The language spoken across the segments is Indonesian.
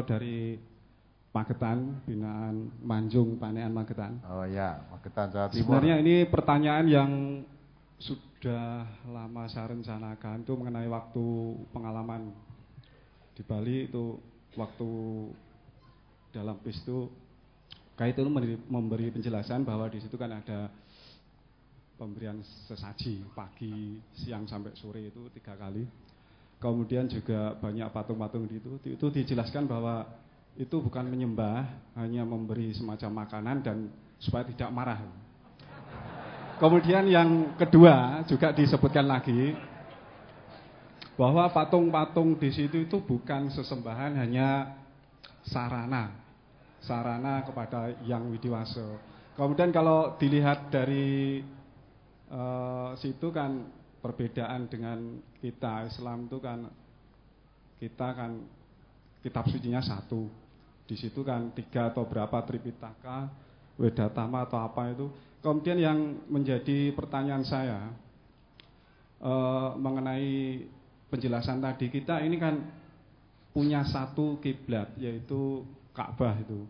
beliau dari Magetan, binaan Manjung Panean Magetan. Oh ya, Magetan Jawa Timur. Sebenarnya ini pertanyaan yang sudah lama saya rencanakan, itu mengenai waktu pengalaman di Bali. Itu waktu dalam bis itu kayak itu memberi penjelasan bahwa di situ kan ada pemberian sesaji pagi, siang sampai sore itu 3 kali. Kemudian juga banyak patung-patung itu dijelaskan bahwa itu bukan menyembah, hanya memberi semacam makanan dan supaya tidak marah. Kemudian yang kedua juga disebutkan lagi bahwa patung-patung di situ itu bukan sesembahan, hanya sarana kepada Yang Widiwasa. Kemudian kalau dilihat dari situ kan perbedaan dengan kita Islam itu kan, kita kan kitab sucinya satu. Di situ kan 3 atau berapa Tripitaka, Wedatama atau apa itu. Kemudian yang menjadi pertanyaan saya mengenai penjelasan tadi, kita ini kan punya satu kiblat yaitu Ka'bah itu.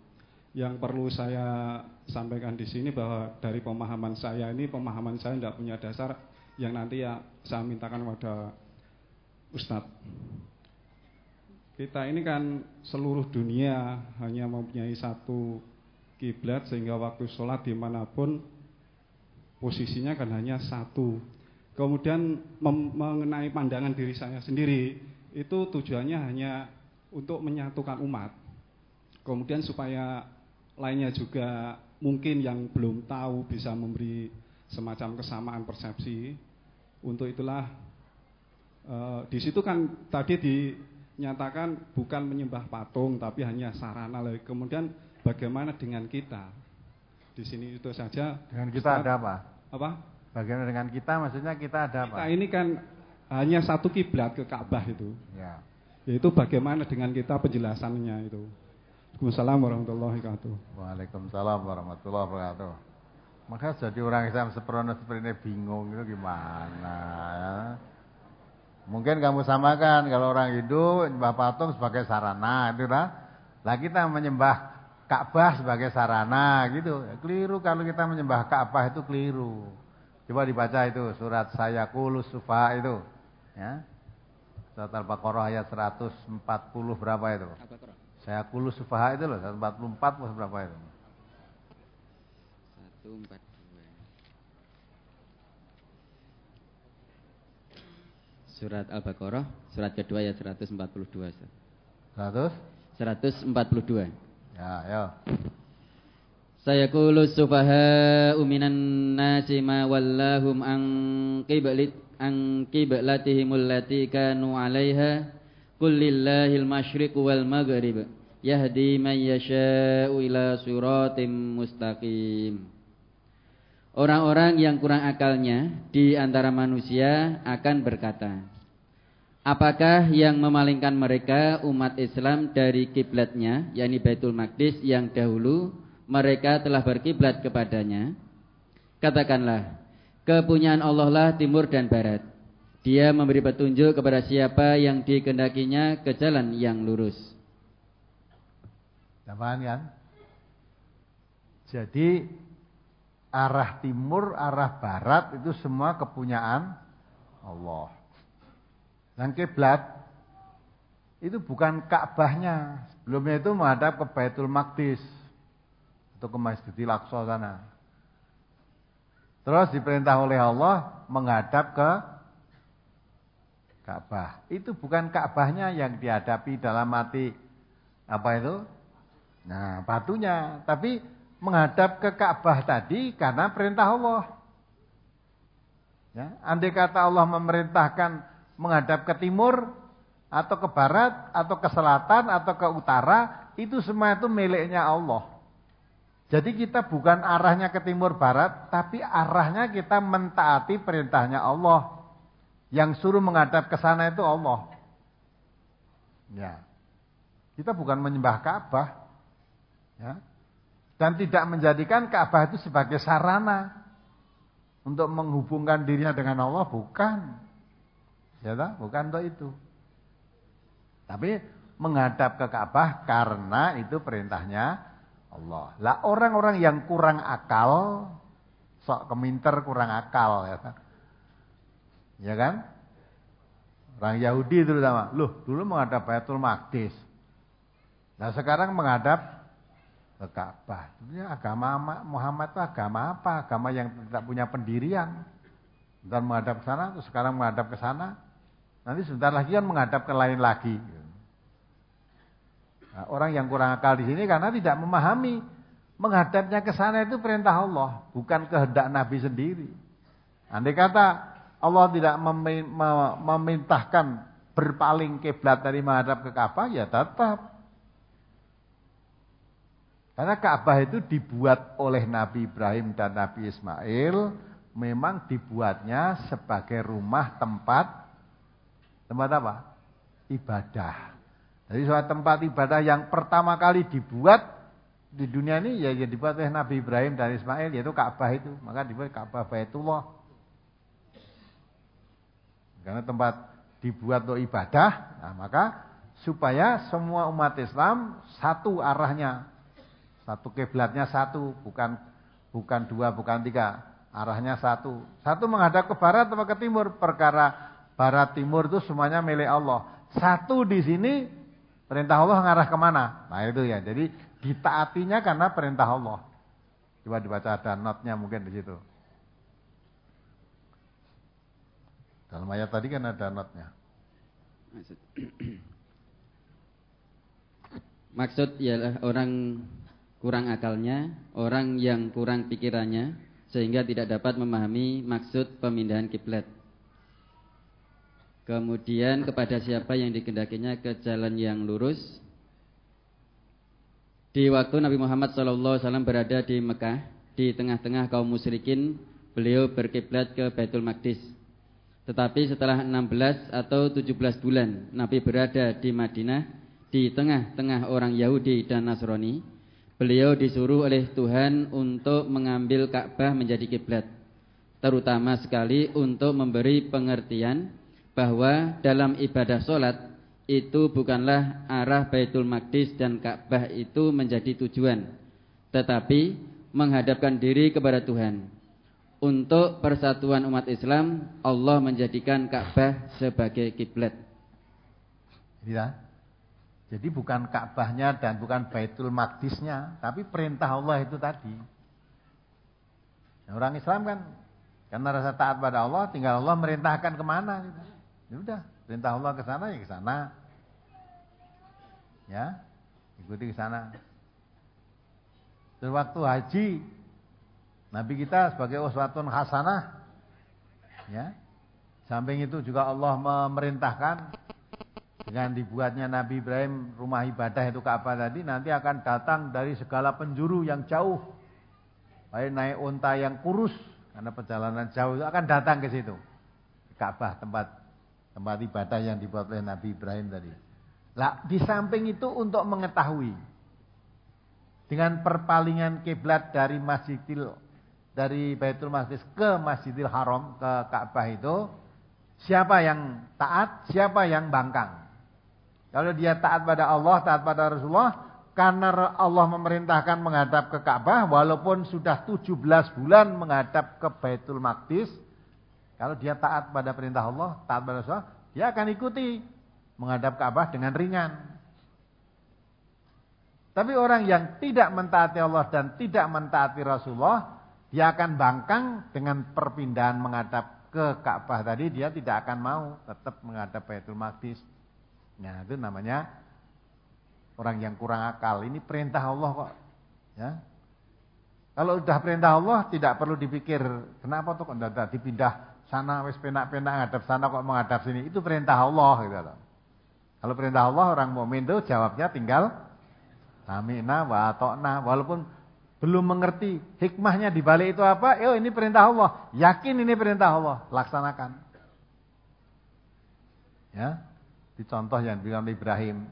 Yang perlu saya sampaikan di sini bahwa dari pemahaman saya tidak punya dasar, yang nanti ya saya mintakan kepada Ustadz. Kita ini kan seluruh dunia hanya mempunyai satu kiblat, sehingga waktu sholat dimanapun posisinya kan hanya satu. Kemudian mengenai pandangan diri saya sendiri, itu tujuannya hanya untuk menyatukan umat. Kemudian supaya lainnya juga mungkin yang belum tahu bisa memberi semacam kesamaan persepsi. Untuk itulah di situ kan tadi dinyatakan bukan menyembah patung tapi hanya sarana. Kemudian bagaimana dengan kita? Di sini itu saja. Dengan kita Ustaz, ada apa? Apa? Bagaimana dengan kita? Maksudnya kita ada apa? Kita ini kan hanya satu kiblat ke Ka'bah itu. Ya. Yaitu bagaimana dengan kita penjelasannya itu. Waalaikumsalam warahmatullahi wabarakatuh. Waalaikumsalam warahmatullahi wabarakatuh. Maka jadi orang Islam seperti ini bingung itu gimana ya? Mungkin kamu samakan kalau orang Hindu menyembah patung sebagai sarana, itu lah. Lah kita menyembah Ka'bah sebagai sarana gitu. Keliru kalau kita menyembah Ka'bah itu keliru. Coba dibaca itu surat Sayaqulus Sufaha itu, ya. Surat Al-Baqarah ayat 140 berapa itu? Sayaqulus Sufaha itu loh, 144 atau berapa itu? 142. Surat Al-Baqarah, surat kedua ayat 142. 142. Ya, ya. Sayaqulu sufaha'u minan nasi ma wallahum an qiblatihimul lati kanu 'alaiha qul lillahil masyriqu wal maghrib yahdi man yasha'u ila siratim mustaqim. Orang-orang yang kurang akalnya di antara manusia akan berkata, apakah yang memalingkan mereka umat Islam dari kiblatnya, yakni Baitul Maqdis yang dahulu mereka telah berkiblat kepadanya? Katakanlah, kepunyaan Allah lah timur dan barat. Dia memberi petunjuk kepada siapa yang dikehendakinya ke jalan yang lurus. Paham kan? Jadi arah timur, arah barat itu semua kepunyaan Allah. Dan kiblat itu bukan Ka'bahnya. Sebelumnya itu menghadap ke Baitul Maqdis atau ke Masjidil Aqsa sana. Terus diperintah oleh Allah menghadap ke Ka'bah. Itu bukan Ka'bahnya yang dihadapi dalam arti apa itu? Nah, batunya, tapi menghadap ke Ka'bah tadi karena perintah Allah. Ya, andai kata Allah memerintahkan menghadap ke timur atau ke barat atau ke selatan atau ke utara, itu semua itu miliknya Allah. Jadi kita bukan arahnya ke timur barat, tapi arahnya kita mentaati perintahnya Allah. Yang suruh menghadap ke sana itu Allah. Ya. Kita bukan menyembah Ka'bah. Ya. Dan tidak menjadikan Ka'bah itu sebagai sarana untuk menghubungkan dirinya dengan Allah, bukan. Ya, bukan untuk itu. Tapi menghadap ke Ka'bah karena itu perintahnya Allah. Lah orang-orang yang kurang akal, sok keminter kurang akal ya kan? Ya kan? Orang Yahudi terutama, loh dulu menghadap Baitul Maqdis. Nah sekarang menghadap ke Ka'bah. Sebenarnya agama Muhammad itu agama apa? Agama yang tidak punya pendirian. Dan menghadap ke sana, terus sekarang menghadap ke sana. Nanti sebentar lagi kan menghadap ke lain lagi. Nah, orang yang kurang akal di sini karena tidak memahami menghadapnya ke sana itu perintah Allah, bukan kehendak Nabi sendiri. Andai kata Allah tidak memerintahkan berpaling kiblat dari menghadap ke Ka'bah, ya tetap. Karena Ka'bah itu dibuat oleh Nabi Ibrahim dan Nabi Ismail, memang dibuatnya sebagai rumah tempat apa? Ibadah. Jadi suatu tempat ibadah yang pertama kali dibuat di dunia ini ya dibuat oleh Nabi Ibrahim dan Ismail, yaitu Ka'bah itu. Maka dibuat Ka'bah Baitullah. Karena tempat dibuat untuk ibadah, nah maka supaya semua umat Islam satu arahnya, satu kiblatnya satu, bukan dua, bukan tiga, arahnya satu. Satu menghadap ke barat atau ke timur, perkara barat timur itu semuanya milik Allah. Satu di sini perintah Allah ngarah kemana? Nah itu ya. Jadi ditaatinya karena perintah Allah. Coba dibaca, ada notnya mungkin di situ. Dalam ayat tadi kan ada notnya. Maksud ialah orang kurang akalnya, orang yang kurang pikirannya, sehingga tidak dapat memahami maksud pemindahan kiblat. Kemudian kepada siapa yang dikehendakinya ke jalan yang lurus. Di waktu Nabi Muhammad SAW berada di Mekah, di tengah-tengah kaum musyrikin, beliau berkiblat ke Baitul Maqdis. Tetapi setelah 16 atau 17 bulan Nabi berada di Madinah, di tengah-tengah orang Yahudi dan Nasrani, beliau disuruh oleh Tuhan untuk mengambil Ka'bah menjadi kiblat, terutama sekali untuk memberi pengertian bahwa dalam ibadah sholat itu bukanlah arah Baitul Maqdis dan Ka'bah itu menjadi tujuan, tetapi menghadapkan diri kepada Tuhan. Untuk persatuan umat Islam, Allah menjadikan Ka'bah sebagai kiblat. Ya. Jadi bukan Ka'bahnya dan bukan Baitul Maqdisnya, tapi perintah Allah itu tadi. Nah, orang Islam kan karena rasa taat pada Allah, tinggal Allah merintahkan kemana gitu. Ya udah, perintah Allah ke sana ya ke sana. Ya, ikuti ke sana. Terus waktu haji, Nabi kita sebagai uswatun hasanah, ya. Samping itu juga Allah memerintahkan dengan dibuatnya Nabi Ibrahim rumah ibadah itu Ka'bah tadi, nanti akan datang dari segala penjuru yang jauh, baik naik unta yang kurus karena perjalanan jauh itu akan datang ke situ, Ka'bah tempat ibadah yang dibuat oleh Nabi Ibrahim tadi. Lah di samping itu untuk mengetahui dengan perpalingan kiblat dari Baitul Maqdis ke Masjidil Haram, ke Ka'bah itu, siapa yang taat, siapa yang bangkang. Kalau dia taat pada Allah, taat pada Rasulullah, karena Allah memerintahkan menghadap ke Ka'bah, walaupun sudah 17 bulan menghadap ke Baitul Maqdis, kalau dia taat pada perintah Allah, taat pada Rasulullah, dia akan ikuti menghadap Ka'bah dengan ringan. Tapi orang yang tidak mentaati Allah dan tidak mentaati Rasulullah, dia akan bangkang dengan perpindahan menghadap ke Ka'bah tadi, dia tidak akan mau, tetap menghadap Baitul Maqdis. Nah, itu namanya orang yang kurang akal. Ini perintah Allah kok. Ya. Kalau sudah perintah Allah tidak perlu dipikir, kenapa tuh kok tidak dipindah sana wis penak-penak ngadap sana kok menghadap sini. Itu perintah Allah gitu loh. Kalau perintah Allah, orang mukmin itu jawabnya tinggal sami'na wa ata'na, walaupun belum mengerti hikmahnya di balik itu apa, ini perintah Allah. Yakin ini perintah Allah, laksanakan. Ya, di contoh yang dibilang Ibrahim.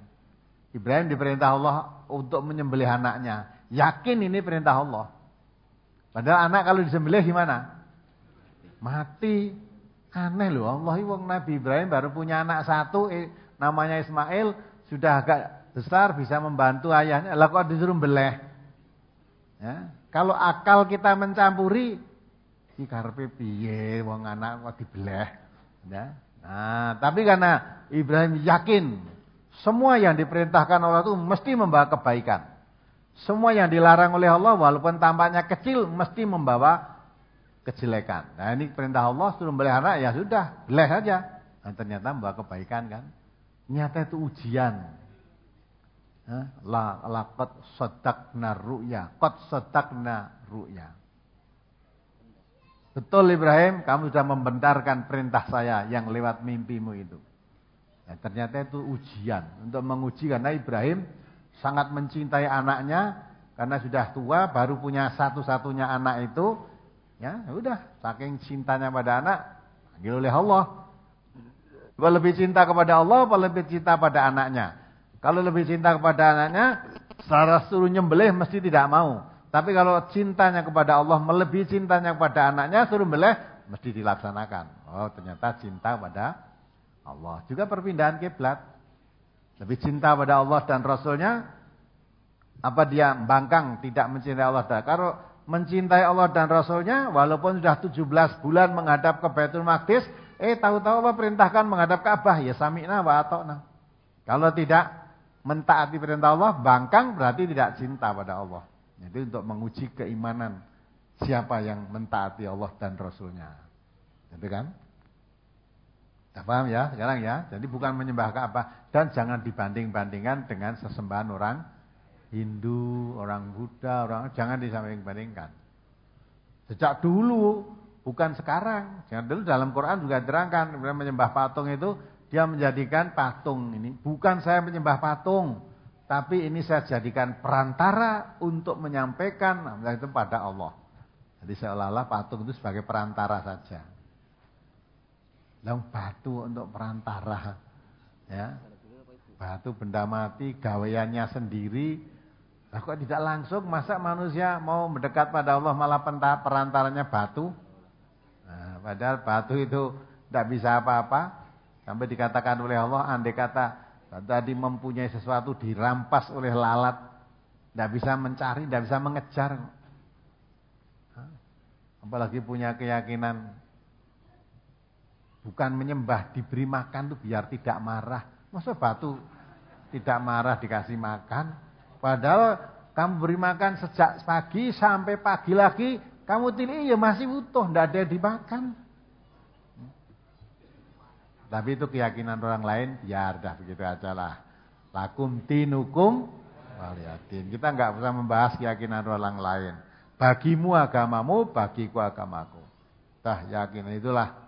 Ibrahim diperintah Allah untuk menyembelih anaknya. Yakin ini perintah Allah. Padahal anak kalau disembelih gimana? Mati. Aneh loh, Allah wong Nabi Ibrahim baru punya anak satu, namanya Ismail. sudah agak besar bisa membantu ayahnya, lah kok disuruh beleh. Ya, kalau akal kita mencampuri, iki karepe piye wong anak kok dibeleh. Ya. Nah, tapi karena Ibrahim yakin semua yang diperintahkan Allah itu mesti membawa kebaikan. Semua yang dilarang oleh Allah walaupun tampaknya kecil mesti membawa kejelekan. Nah, ini perintah Allah suruh beleh anak, ya sudah, beleh saja. Nah, ternyata membawa kebaikan kan. Nyata itu ujian. Qad shaddaqna ru'ya. Qad shaddaqna ru'ya. Betul Ibrahim, kamu sudah membenarkan perintah saya yang lewat mimpimu itu. Nah, ternyata itu ujian. Untuk menguji karena Ibrahim sangat mencintai anaknya. Karena sudah tua, baru punya satu-satunya anak itu. Ya udah, saking cintanya pada anak, panggil oleh Allah. Kalau lebih cinta kepada Allah, apa lebih cinta pada anaknya? Kalau lebih cinta kepada anaknya, secara suruh nyembelih mesti tidak mau. Tapi kalau cintanya kepada Allah melebihi cintanya kepada anaknya, suruh beleh mesti dilaksanakan. Oh, ternyata cinta pada Allah. Juga perpindahan kiblat. Lebih cinta pada Allah dan Rasulnya, apa dia bangkang tidak mencintai Allah? Kalau mencintai Allah dan Rasulnya, walaupun sudah 17 bulan menghadap ke Baitul Maqdis, tahu-tahu Allah perintahkan menghadap Ka'bah, ya sami'na wa ata'na. Kalau tidak mentaati perintah Allah, bangkang berarti tidak cinta pada Allah. Itu untuk menguji keimanan siapa yang mentaati Allah dan Rasulnya. Gitu kan? Sudah paham ya sekarang ya? Jadi bukan menyembah Ka'bah. Dan jangan dibanding-bandingkan dengan sesembahan orang Hindu, orang Buddha, jangan disambing-bandingkan. Sejak dulu, bukan sekarang. Jangan dulu dalam Quran juga diterangkan, menyembah patung itu dia menjadikan patung ini bukan saya menyembah patung, tapi ini saya jadikan perantara untuk menyampaikan itu pada Allah. Jadi seolah-olah patung itu sebagai perantara saja. Lalu batu untuk perantara, ya. Batu benda mati, gaweannya sendiri. Nah, kok tidak langsung? Masa manusia mau mendekat pada Allah malah perantaranya batu? Nah, padahal batu itu tidak bisa apa-apa. Sampai dikatakan oleh Allah, andai kata tadi mempunyai sesuatu dirampas oleh lalat, tidak bisa mencari, tidak bisa mengejar. Apalagi punya keyakinan bukan menyembah, diberi makan itu biar tidak marah. Masa batu tidak marah dikasih makan? Padahal kamu beri makan sejak pagi sampai pagi lagi, kamu tilih ya masih utuh, tidak ada yang dimakan. Tapi itu keyakinan orang lain, biar dah begitu aja lah. Lakum dinukum waliyadin. Kita enggak usah membahas keyakinan orang lain. Bagimu agamamu, bagiku agamaku. Dah yakin itulah